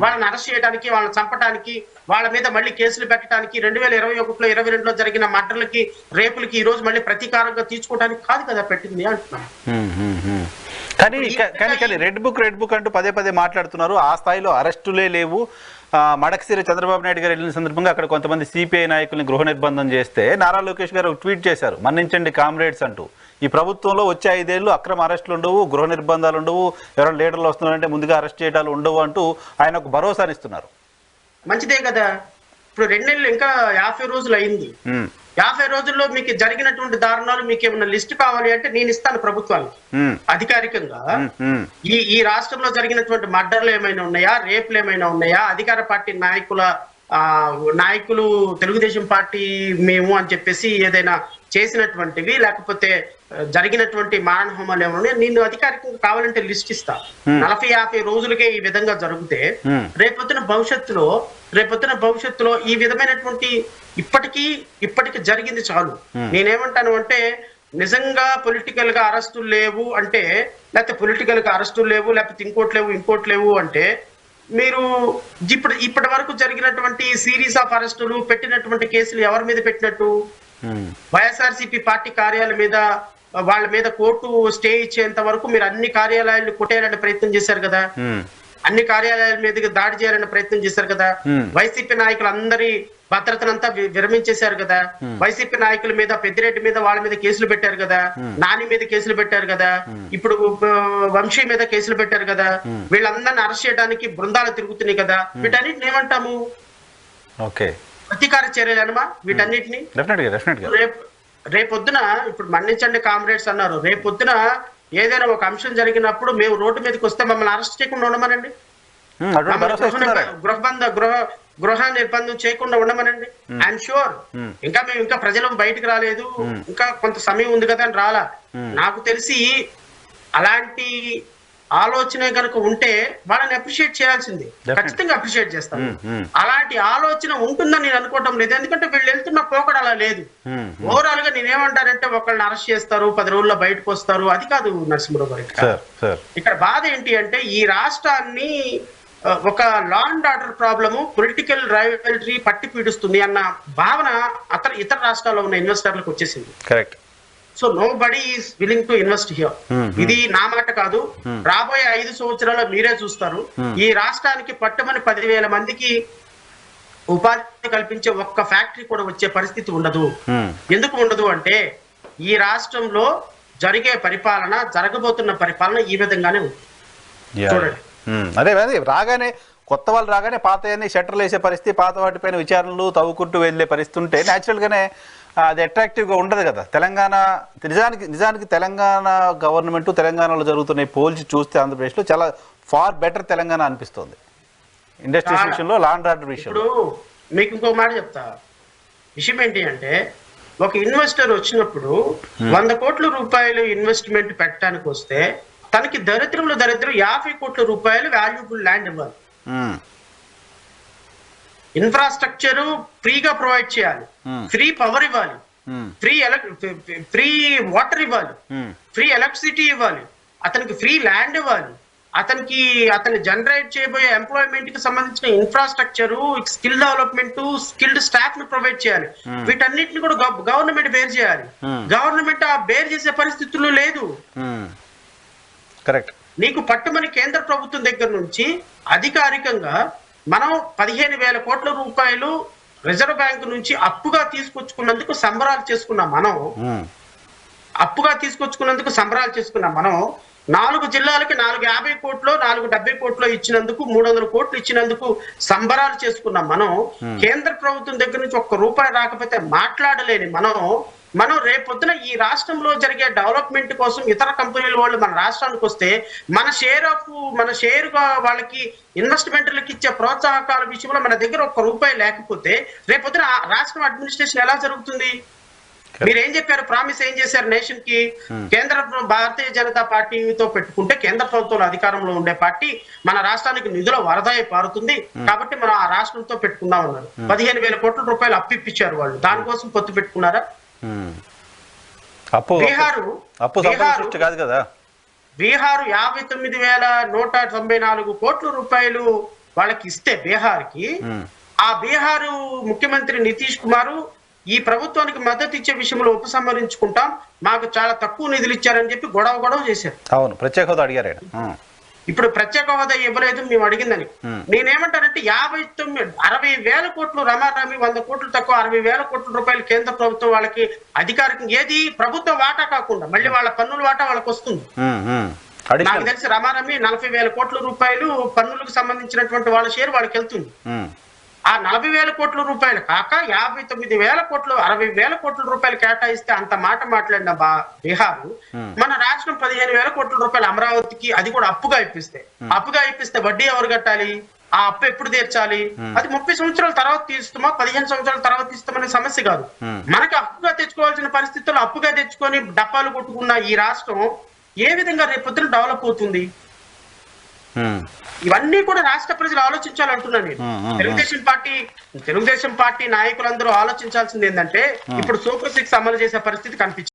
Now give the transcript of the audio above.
వాళ్ళని అరెస్ట్ చేయడానికి, వాళ్ళని చంపడానికి, వాళ్ళ మీద మళ్ళీ కేసులు పెట్టడానికి, 2021లో 22లో జరిగిన మర్డర్లకి, రేపులకి ఈ రోజు మళ్ళీ ప్రతీకారంగా తీర్చుకోవడానికి కాదు కదా పెట్టింది అంటున్నాను. కానీ రెడ్ బుక్ అంటూ పదే పదే మాట్లాడుతున్నారు. ఆ స్థాయిలో అరెస్టులే లేవు. మడకసిరి చంద్రబాబు నాయుడు గారు వెళ్ళిన సందర్భంగా అక్కడ కొంతమంది సిపిఐ నాయకుల్ని గృహ నిర్బంధం చేస్తే నారా లోకేష్ గారు ట్వీట్ చేశారు, మన్నించండి కామ్రేడ్స్ అంటూ. ఈ ప్రభుత్వంలో వచ్చే 5 ఏళ్ళు అక్రమ అరెస్టులు ఉండవు, గృహ నిర్బంధాలు ఉండవు, ఎవరైనా లీడర్లు వస్తున్నారంటే ముందుగా అరెస్ట్ చేయడాలు ఉండవు అంటూ ఆయన ఒక భరోసానిస్తున్నారు. మంచిదే కదా. ఇప్పుడు 2 నెలలు ఇంకా 50 రోజులు అయింది. 50 రోజుల్లో మీకు జరిగినటువంటి దారుణాలు మీకు ఏమైనా లిస్ట్ కావాలి అంటే నేను ఇస్తాను ప్రభుత్వానికి. అధికారికంగా ఈ రాష్ట్రంలో జరిగినటువంటి మర్డర్లు ఏమైనా ఉన్నాయా, రేపులు ఏమైనా ఉన్నాయా, అధికార పార్టీ నాయకులు తెలుగుదేశం పార్టీ మేము అని చెప్పేసి ఏదైనా చేసినటువంటివి, లేకపోతే జరిగినటువంటి మారణహోమాలు ఏమన్నా నేను అధికారికంగా కావాలంటే లిస్ట్ ఇస్తా. 40-50 రోజులకే ఈ విధంగా జరిగితే రేపొద్దున భవిష్యత్తులో ఈ విధమైనటువంటి ఇప్పటికి జరిగింది చాలు. నేనేమంటాను అంటే నిజంగా పొలిటికల్ గా అరెస్టులు లేవు అంటే, లేకపోతే ఇంకోటి లేవు అంటే మీరు ఇప్పటి వరకు జరిగినటువంటి సిరీస్ ఆఫ్ అరెస్టులు, పెట్టినటువంటి కేసులు ఎవరి మీద పెట్టినట్టు? వైఎస్ఆర్సీపీ పార్టీ కార్యాలయాల మీద, వాళ్ళ మీద కోర్టు స్టే ఇచ్చేంత వరకు మీరు అన్ని కార్యాలయాలను కొట్టేయాలని ప్రయత్నం చేశారు కదా, అన్ని కార్యాలయాల మీదకి దాడి చేయాలని ప్రయత్నం చేశారు కదా, వైసీపీ నాయకులు అందరి భద్రతనంతా విరమించేశారు కదా, వైసీపీ నాయకుల మీద, పెద్దిరెడ్డి మీద, వాళ్ళ మీద కేసులు పెట్టారు కదా, నాని మీద కేసులు పెట్టారు కదా, ఇప్పుడు వంశీ మీద కేసులు పెట్టారు కదా, వీళ్ళందరినీ అరెస్ట్ చేయడానికి బృందాలు తిరుగుతున్నాయి కదా, వీటన్నిటిని ఏమంటాము? ప్రతీకార చర్యలు అనమా వీటన్నిటిని? రేపొద్దున ఇప్పుడు మన్నించండి కామ్రేడ్స్ అన్నారు, రేపొద్దున ఏదైనా ఒక అంశం జరిగినప్పుడు మేము రోడ్డు మీదకి వస్తే మమ్మల్ని అరెస్ట్ చేయకుండా ఉండమనండి, గృహ నిర్బంధం చేయకుండా ఉండమనండి. ఐఎమ్ షూర్ ఇంకా ప్రజలు బయటకు రాలేదు, ఇంకా కొంత సమయం ఉంది కదా అని రాలా. నాకు తెలిసి అలాంటి ఆలోచన కనుక ఉంటే వాళ్ళని అప్రిషియేట్ చేయాల్సింది, ఖచ్చితంగా అప్రిషియేట్ చేస్తాను. అలాంటి ఆలోచన ఉంటుందని నేను అనుకోవటం లేదు, ఎందుకంటే వీళ్ళు వెళ్తున్న పోకడ అలా లేదు. ఓవరాల్ గా నేనేమంటానంటే ఒకళ్ళని అరెస్ట్ చేస్తారు, 10 రోజుల్లో బయటకు వస్తారు, అది కాదు నరసింహరావు గారు. ఇక్కడ బాధ ఏంటి అంటే ఈ రాష్ట్రాన్ని ఒక law and order problem, political rivalry పట్టి పీడిస్తుంది అన్న భావన ఇతర రాష్ట్రాల్లో ఉన్న ఇన్వెస్టర్లకు వచ్చేసింది. So nobody is willing to invest here. ఇది నా మాట కాదు, రాబోయే 5 సంవత్సరాల్లో మీరే చూస్తారు. ఈ రాష్ట్రానికి పట్టుమని 10,000 మందికి ఉపాధి కల్పించే ఒక్క ఫ్యాక్టరీ కూడా వచ్చే పరిస్థితి ఉండదు. ఎందుకు ఉండదు అంటే ఈ రాష్ట్రంలో జరగబోతున్న పరిపాలన ఈ విధంగానే ఉంది. చూడండి, అదే రాగానే కొత్త వాళ్ళు రాగానే పాతయన్ని షట్టర్లు వేసే పరిస్థితి, పాత వాటిపైన విచారణలు తవ్వుకుంటూ వెళ్ళే పరిస్థితి ఉంటే న్యాచురల్గానే అది అట్రాక్టివ్గా ఉండదు కదా. తెలంగాణ నిజానికి తెలంగాణ గవర్నమెంట్, తెలంగాణలో జరుగుతున్నాయి పోల్చి చూస్తే ఆంధ్రప్రదేశ్లో చాలా ఫార్ బెటర్ తెలంగాణ అనిపిస్తుంది ఇండస్ట్రీస్ విషయంలో, లా అండ్ ఆర్డర్ విషయంలో. ఇప్పుడు మీకు ఇంకో మాట చెప్తా. విషయం ఏంటి అంటే ఒక ఇన్వెస్టర్ వచ్చినప్పుడు 100 కోట్ల రూపాయలు ఇన్వెస్ట్మెంట్ పెట్టడానికి వస్తే తనకి దరిద్రం 50 కోట్ల రూపాయలు వాల్యూబుల్ ల్యాండ్ ఇవ్వాలి, ఇన్ఫ్రాస్ట్రక్చర్ ఫ్రీగా ప్రొవైడ్ చేయాలి, ఫ్రీ పవర్ ఇవ్వాలి, ఫ్రీ వాటర్ ఇవ్వాలి, ఫ్రీ ఎలక్ట్రిసిటీ ఇవ్వాలి, అతనికి ఫ్రీ ల్యాండ్ ఇవ్వాలి, అతను జనరేట్ చేయబోయే ఎంప్లాయ్మెంట్ కి సంబంధించిన infrastructure, skill development, skilled staff ని ప్రొవైడ్ చేయాలి. వీటన్నిటిని కూడా గవర్నమెంట్ బేర్ చేయాలి. గవర్నమెంట్ ఆ బేర్ చేసే పరిస్థితుల్లో లేదు. కరెక్ట్. నీకు పట్టుమని కేంద్ర ప్రభుత్వం దగ్గర నుంచి అధికారికంగా మనం 15,000 కోట్ల రూపాయలు రిజర్వ్ బ్యాంక్ నుంచి అప్పుగా తీసుకొచ్చుకున్నందుకు సంబరాలు చేసుకున్నాం మనం. 4 జిల్లాలకి 450 కోట్లు, 470 కోట్లు ఇచ్చినందుకు, 300 కోట్లు ఇచ్చినందుకు సంబరాలు చేసుకున్నాం మనం. కేంద్ర ప్రభుత్వం దగ్గర నుంచి ₹1 రాకపోతే మాట్లాడలేని మనం రేపొద్దున ఈ రాష్ట్రంలో జరిగే డెవలప్మెంట్ కోసం ఇతర కంపెనీల వాళ్ళు మన రాష్ట్రానికి వస్తే మన షేరుగా వాళ్ళకి ఇన్వెస్ట్మెంట్లకు ఇచ్చే ప్రోత్సాహకాల విషయంలో మన దగ్గర ₹1 లేకపోతే రేపొద్దున రాష్ట్రం అడ్మినిస్ట్రేషన్ ఎలా జరుగుతుంది? మీరేం చెప్పారు, ప్రామిస్ ఏం చేశారు నేషన్ కి? భారతీయ జనతా పార్టీతో పెట్టుకుంటే కేంద్ర ప్రభుత్వంలో అధికారంలో ఉండే పార్టీ మన రాష్ట్రానికి నిధుల వరదాయి పారుతుంది కాబట్టి మనం ఆ రాష్ట్రంతో పెట్టుకుందాం అన్నారు. 15,000 కోట్ల రూపాయలు అప్పు ఇప్పించారు వాళ్ళు, దానికోసం పొత్తు పెట్టుకున్నారా? బీహారు 59,194 కోట్ల రూపాయలు వాళ్ళకి ఇస్తే బీహార్కి, ఆ బీహారు ముఖ్యమంత్రి నితీష్ కుమార్ ఈ ప్రభుత్వానికి మద్దతు ఇచ్చే విషయంలో ఉపసంహరించుకుంటాం, మాకు చాలా తక్కువ నిధులు ఇచ్చారని చెప్పి గొడవ చేశారు. అవును, ప్రత్యేక హోదా అడిగారు ఆయన. ఇప్పుడు ప్రత్యేక హోదా ఇవ్వలేదు మేము అడిగిందని. నేనేమంటానంటే 60,000 కోట్లు రమారమి, 100 కోట్లు తక్కువ 60,000 కోట్ల రూపాయలు కేంద్ర ప్రభుత్వం వాళ్ళకి అధికారికంగా, ఏది ప్రభుత్వ వాటా కాకుండా మళ్ళీ వాళ్ళ పన్నుల వాటా వాళ్ళకి వస్తుంది. నాకు తెలిసి రమారమి 40,000 కోట్ల రూపాయలు పన్నులకు సంబంధించినటువంటి వాళ్ళ షేర్ వాళ్ళకి వెళ్తుంది. ఆ 40,000 కోట్ల రూపాయలు కాక 59,000 కోట్లు 60,000 కోట్ల రూపాయలు కేటాయిస్తే అంత మాట మాట్లాడిన బీహార్, మన రాష్ట్రం 15,000 కోట్ల రూపాయలు అమరావతికి, అది కూడా అప్పుగా ఇప్పిస్తే వడ్డీ ఎవరు కట్టాలి? ఆ అప్పు ఎప్పుడు తీర్చాలి? అది 30 సంవత్సరాల తర్వాత తీస్తామా 15 సంవత్సరాల తర్వాత తీస్తామనే సమస్య కాదు. మనకి అప్పుగా తెచ్చుకోవాల్సిన పరిస్థితుల్లో అప్పుగా తెచ్చుకొని డప్పాలు కొట్టుకున్న ఈ రాష్ట్రం ఏ విధంగా రేపొద్దున డెవలప్ అవుతుంది? ఇవన్నీ కూడా రాష్ట్ర ప్రజలు ఆలోచించాలంటున్నాను నేను. తెలుగుదేశం పార్టీ నాయకులందరూ ఆలోచించాల్సింది ఏంటంటే, ఇప్పుడు సూపర్ 6 అమలు చేసే పరిస్థితి కనిపించింది.